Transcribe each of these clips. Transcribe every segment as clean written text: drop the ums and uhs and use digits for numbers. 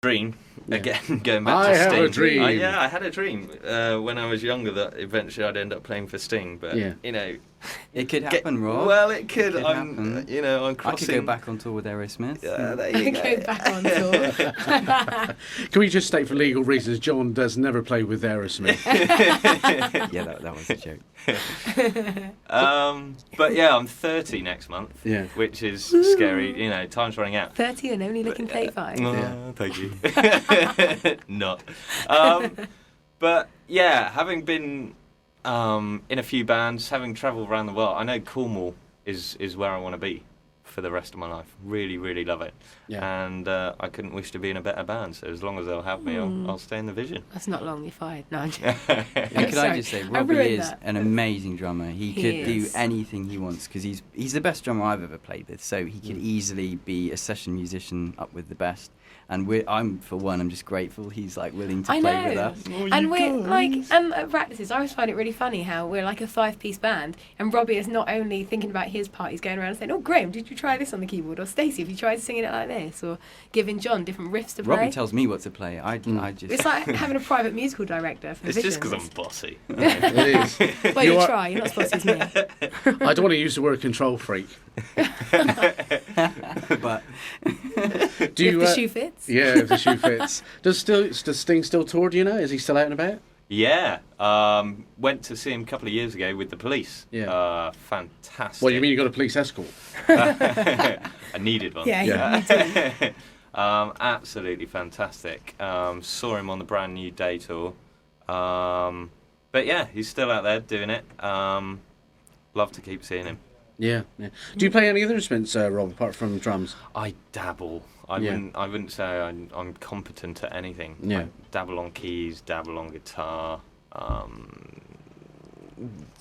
dream again, going back I to have Sting. a dream. I had a dream when I was younger that eventually I'd end up playing for Sting, but it could happen, Rob. Well, it could. happen. I'm crossing. I could go back on tour with Aerosmith. There you go. Go back on tour. Can we just state for legal reasons, John does never play with Aerosmith. Yeah, that was a joke. But yeah, I'm 30 next month, which is scary. Time's running out. 30 and only looking 35. Thank you. Not. But yeah, having been in a few bands, having travelled around the world, I know Cornwall is where I want to be for the rest of my life. Really, really love it. Yeah. And I couldn't wish to be in a better band, so as long as they'll have me, I'll stay in the Vision. That's not long, you're fired. No, I'm joking. And could I just say, Robbie is an amazing drummer. He could do anything he wants, because he's the best drummer I've ever played with, so he could easily be a session musician up with the best. And I'm just grateful he's willing to play with us. And we're at practices, I always find it really funny how we're like a 5-piece band, and Robbie is not only thinking about his part, he's going around saying, "Oh, Graham, did you try this on the keyboard?" Or "Stacey, have you tried singing it like this?" Or giving John different riffs to play. Robbie tells me what to play. I just. It's like having a private musical director for the It's Vision. just because I'm bossy. It is. Well, you try. You're not as bossy as me. I don't want to use the word control freak. But If the shoe fits. Yeah, if the shoe fits. Does Sting still tour, do you know? Is he still out and about? Yeah. Went to see him a couple of years ago with the Police. Yeah. Fantastic. Well, you mean you got a police escort? I needed one. Yeah. Me too. Absolutely fantastic. Saw him on the brand new day tour. But yeah, he's still out there doing it. Love to keep seeing him. Yeah. Do you play any other instruments, Rob, apart from drums? I dabble. I wouldn't say I'm competent at anything. Yeah. I dabble on keys, dabble on guitar,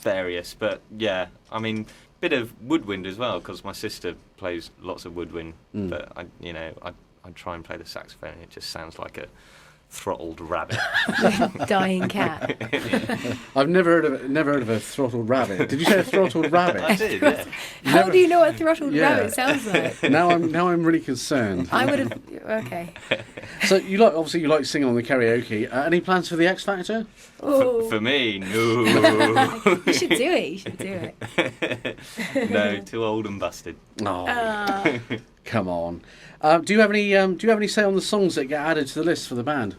various. But yeah, I mean, bit of woodwind as well, because my sister plays lots of woodwind. But I try and play the saxophone, and it just sounds like a throttled rabbit. Dying cat. I've never heard of a throttled rabbit. Did you say a throttled rabbit? I did, yeah. How do you know what a throttled rabbit sounds like? Now I'm really concerned. I would have. Okay. So you like singing on the karaoke. Any plans for the X Factor? For me, no. You should do it. No, too old and busted. Oh, come on. Do you have any say on the songs that get added to the list for the band?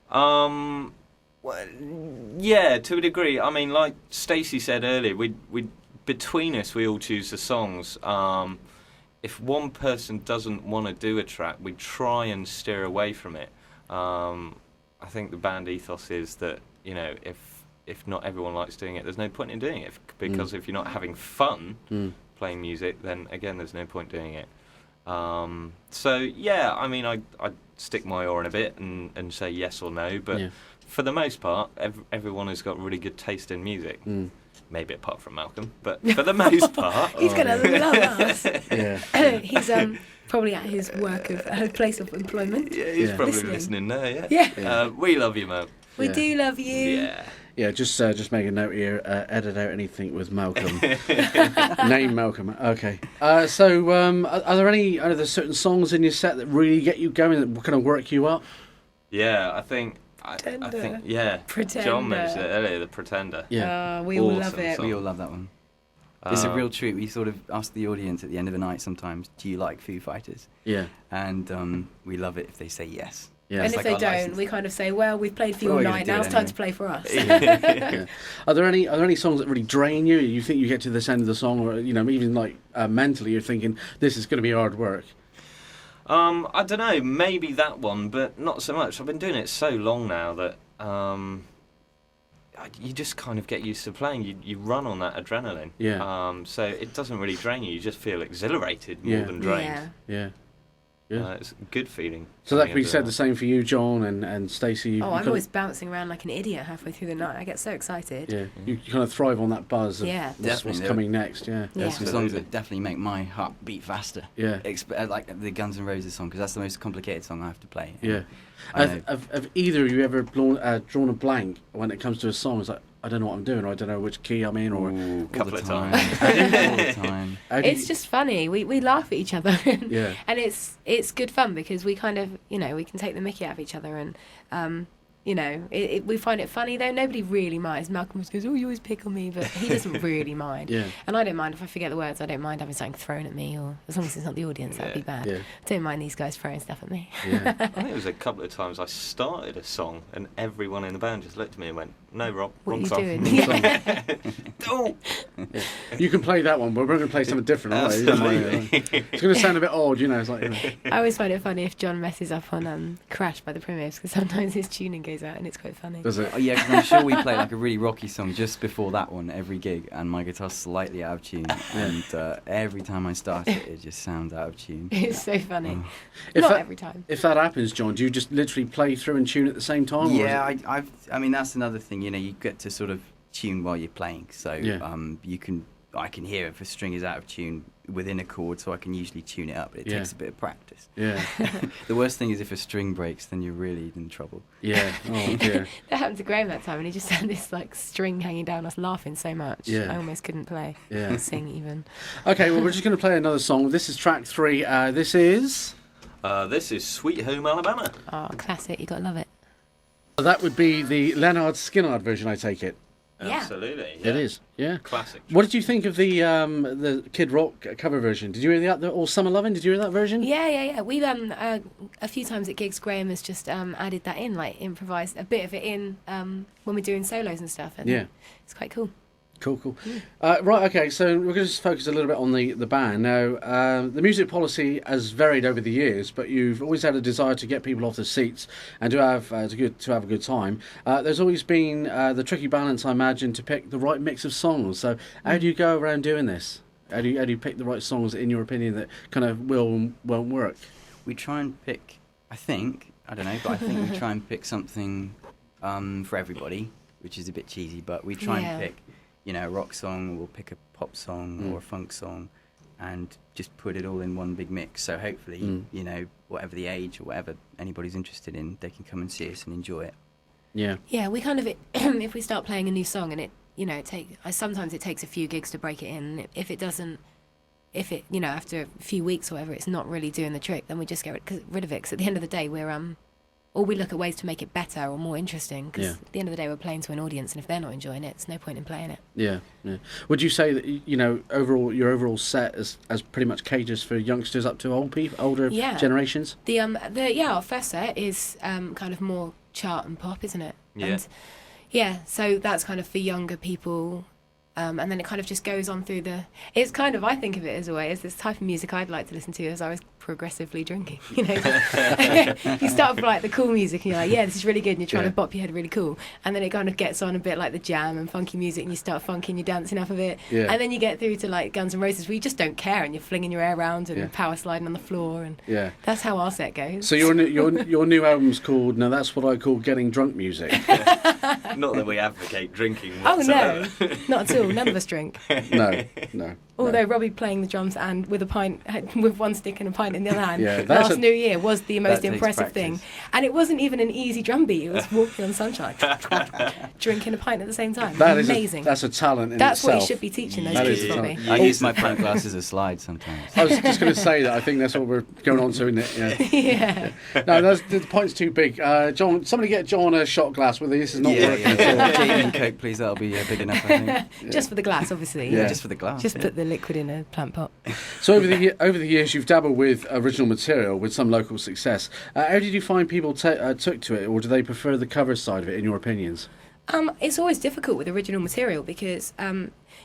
Well, yeah, to a degree. I mean, like Stacey said earlier, we between us we all choose the songs. If one person doesn't want to do a track, we try and steer away from it. I think the band ethos is that if not everyone likes doing it, there's no point in doing it, because if you're not having fun playing music, then again there's no point doing it. So yeah, I mean, I stick my oar in a bit and say yes or no, but for the most part, everyone has got really good taste in music. Maybe apart from Malcolm, but for the most part, he's gonna love us. Yeah. He's probably at his place of employment. Yeah, he's probably listening now. We love you, Mo. We do love you. Yeah. Yeah, just make a note here. Edit out anything with Malcolm. Name Malcolm. Okay. So, are there certain songs in your set that really get you going, that kind of work you up? Yeah, I think. Yeah. Pretender. John mentioned it earlier, the Pretender. Yeah. We all love it. We all love that one. It's a real treat. We sort of ask the audience at the end of the night sometimes, "Do you like Foo Fighters?" Yeah. And we love it if they say yes. Yeah. And if they don't, we kind of say, "Well, we've played for you all night. Now it's time to play for us." Are there any songs that really drain you? You think you get to this end of the song, or even like mentally, you're thinking this is going to be hard work? I don't know. Maybe that one, but not so much. I've been doing it so long now that you just kind of get used to playing. You run on that adrenaline. Yeah. So it doesn't really drain you. You just feel exhilarated more than drained. Yeah. It's a good feeling. So that could be said the same for you, John and Stacey. I'm always bouncing around like an idiot halfway through the night. I get so excited. Yeah, you kind of thrive on that buzz of what's coming next. Yeah. There's some songs that definitely make my heart beat faster. Yeah. Like the Guns N' Roses song, because that's the most complicated song I have to play. Yeah. Have either of you ever drawn a blank when it comes to a song? It's like, I don't know what I'm doing, or I don't know which key I'm in, or a couple of times. All the time. It's just funny. We laugh at each other, Yeah. and it's good fun because we kind of, you know, we can take the mickey out of each other, and you know, we find it funny though. Nobody really minds. Malcolm just goes, "Oh, you always pick on me," but he doesn't really mind. Yeah. And I don't mind if I forget the words. I don't mind having something thrown at me, or as long as it's not the audience, that'd be bad. Yeah. I don't mind these guys throwing stuff at me. Yeah. I think it was a couple of times I started a song and everyone in the band just looked at me and went, "No, Rob, What wrong are you song." doing? Yeah. Oh. Yeah. You can play that one, but we're going to play something different. aren't we? Absolutely. It's going to sound a bit odd, you know. It's like, you know. I always find it funny if John messes up on Crash by the Primitives, because sometimes his tuning goes out and it's quite funny. Does it? Oh, yeah, because I'm sure we play like a really rocky song just before that one every gig, and my guitar's slightly out of tune, and every time I start it, it just sounds out of tune. It's so funny. If Not that- every time. If that happens, John, do you just literally play through and tune at the same time? or is Yeah, it- I mean that's another thing. You know, you get to sort of tune while you're playing, so Yeah. I can hear if a string is out of tune within a chord, so I can usually tune it up. It Yeah. takes a bit of practice. Yeah. The worst thing is if a string breaks, then you're really in trouble. Yeah. Oh dear. That happened to Graham that time, and he just had this like string hanging down. I was laughing so much. Yeah. I almost couldn't play. Yeah. Or sing even. Okay, well, we're just going to play another song. This is track 3. This is... This is Sweet Home Alabama. Oh, classic! You gotta love it. That would be the Leonard Skinnard version, I take it. Yeah. Absolutely. It is, yeah. Classic. What did you think of the Kid Rock cover version? Did you hear the All Summer Lovin'? Did you hear that version? Yeah. We've a few times at gigs, Graham has just added that in, like improvised a bit of it in when we're doing solos and stuff. And Yeah. it's quite cool. Cool. Right, okay, so we're going to just focus a little bit on the band. Now, the music policy has varied over the years, but you've always had a desire to get people off the seats and to have a good time. There's always been the tricky balance, I imagine, to pick the right mix of songs. So how do you go around doing this? How do you pick the right songs, in your opinion, that kind of will and won't work? We try and pick, I think we try and pick something for everybody, which is a bit cheesy, but we try and pick, you know, a rock song, we'll pick a pop song or a funk song and just put it all in one big mix. So hopefully, you know, whatever the age or whatever anybody's interested in, they can come and see us and enjoy it. Yeah. Yeah, we kind of if we start playing a new song and it, you know, sometimes it takes a few gigs to break it in. If it, you know, after a few weeks or whatever, it's not really doing the trick, then we just get rid of it. Because at the end of the day, or we look at ways to make it better or more interesting. Because at the end of the day, we're playing to an audience, and if they're not enjoying it, it's no point in playing it. Yeah. Would you say that, you know, your overall set as pretty much caters for youngsters up to older generations? Our first set is kind of more chart and pop, isn't it? Yeah. And so that's kind of for younger people. And then it kind of just goes on through it's kind of, I think of it as a way, as this type of music I'd like to listen to as I was progressively drinking, you know. You start with like the cool music and you're like, yeah, this is really good, and you're trying to bop your head really cool, and then it kind of gets on a bit like the jam and funky music, and you start funking, you're dancing off of it, and then you get through to like Guns N' Roses where you just don't care and you're flinging your hair around and power sliding on the floor, and that's how our set goes. So your new album's called, now that's what I call getting drunk music. Not that we advocate drinking Oh whatsoever. no, not at all. None of us drink. No. Although Robbie playing the drums and with one stick and a pint in the other hand last New Year was the most impressive thing. And it wasn't even an easy drum beat. It was walking on sunshine, drinking a pint at the same time. That amazing. That's a talent in That's itself. what you should be teaching those That kids, is a Robbie. talent. I use my pint glass as a slide sometimes. I was just going to say that. I think that's what we're going on to, isn't it? Yeah. Yeah. No, the point's too big. John, somebody get John a shot glass with this. Is not working at all. Gin and Coke, please. That'll be big enough, I think. Just for the glass, obviously. Yeah. Just for the glass. Just put the liquid in a plant pot. So over the years, you've dabbled with original material with some local success. How did you find people took to it, or do they prefer the cover side of it, in your opinions? It's always difficult with original material because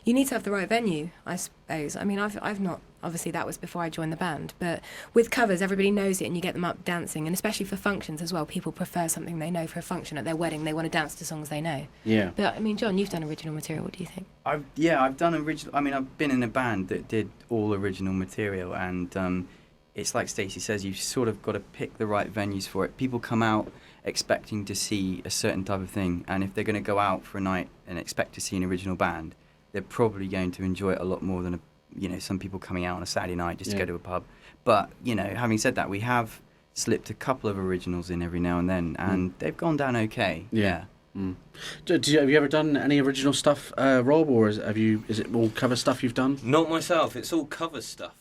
you need to have the right venue, I suppose. I mean, I've not, obviously that was before I joined the band, but with covers, everybody knows it and you get them up dancing, and especially for functions as well, people prefer something they know for a function at their wedding. They want to dance to songs they know. Yeah. But I mean, John, you've done original material. What do you think? I've done original. I mean, I've been in a band that did all original material, and it's like Stacey says, you've sort of got to pick the right venues for it. People come out expecting to see a certain type of thing, and if they're going to go out for a night and expect to see an original band, they're probably going to enjoy it a lot more than some people coming out on a Saturday night just to go to a pub. But having said that, we have slipped a couple of originals in every now and then, and they've gone down okay. Yeah. Have you ever done any original stuff, Rob, or is it all cover stuff you've done? Not myself. It's all cover stuff.